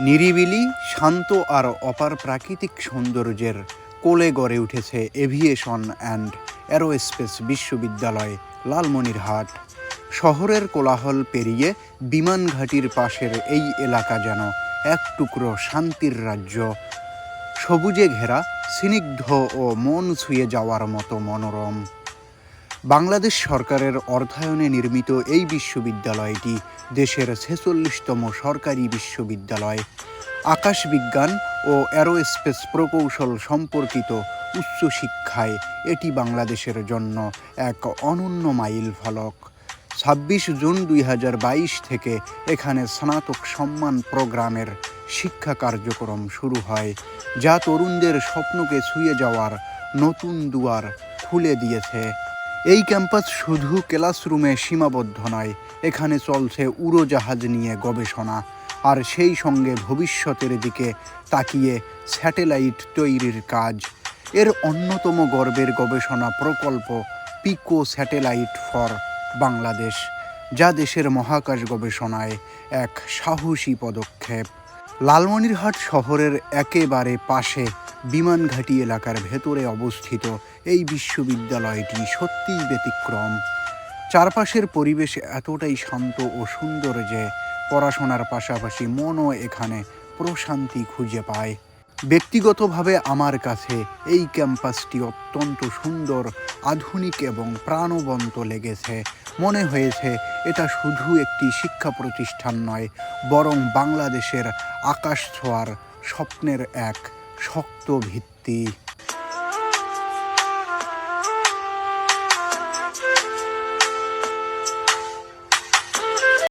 নিরিবিলি, শান্ত আর অপার প্রাকৃতিক সৌন্দর্যের কোলে গড়ে উঠেছে এভিয়েশন অ্যান্ড অ্যারোস্পেস বিশ্ববিদ্যালয় লালমনিরহাট। শহরের কোলাহল পেরিয়ে বিমান ঘাঁটির পাশের এই এলাকা যেন এক টুকরো শান্তির রাজ্য, সবুজে ঘেরা, স্নিগ্ধ ও মন ছুঁয়ে যাওয়ার মতো মনোরম। বাংলাদেশ সরকারের অর্থায়নে নির্মিত এই বিশ্ববিদ্যালয়টি দেশের ৪৬তম সরকারি বিশ্ববিদ্যালয়। আকাশবিজ্ঞান ও অ্যারোস্পেস প্রকৌশল সম্পর্কিত উচ্চশিক্ষায় এটি বাংলাদেশের জন্য এক অনন্য মাইল ফলক। ২৬ জুন ২০২২ থেকে এখানে স্নাতক সম্মান প্রোগ্রামের শিক্ষা কার্যক্রম শুরু হয়, যা তরুণদের স্বপ্নকে ছুঁয়ে যাওয়ার নতুন দুয়ার খুলে দিয়েছে। এই ক্যাম্পাস শুধু ক্লাসরুমে সীমাবদ্ধ নয়, এখানে চলছে উড়োজাহাজ নিয়ে গবেষণা, আর সেই সঙ্গে ভবিষ্যতের দিকে তাকিয়ে স্যাটেলাইট তৈরির কাজ। এর অন্যতম গর্বের গবেষণা প্রকল্প পিকো স্যাটেলাইট ফর বাংলাদেশ, যা দেশের মহাকাশ গবেষণায় এক সাহসী পদক্ষেপ। লালমনিরহাট শহরের একেবারে পাশে বিমানঘাঁটি এলাকার ভেতরে অবস্থিত এই বিশ্ববিদ্যালয়টি সত্যিই ব্যতিক্রম। চারপাশের পরিবেশ এতটাই শান্ত ও সুন্দর যে পড়াশোনার পাশাপাশি মনও এখানে প্রশান্তি খুঁজে পায়। ব্যক্তিগতভাবে আমার কাছে এই ক্যাম্পাসটি অত্যন্ত সুন্দর, আধুনিক এবং প্রাণবন্ত লেগেছে। মনে হয়েছে এটা শুধু একটি শিক্ষা প্রতিষ্ঠান নয়, বরং বাংলাদেশের আকাশ ছোঁয়ার স্বপ্নের এক শক্ত ভিত্তি।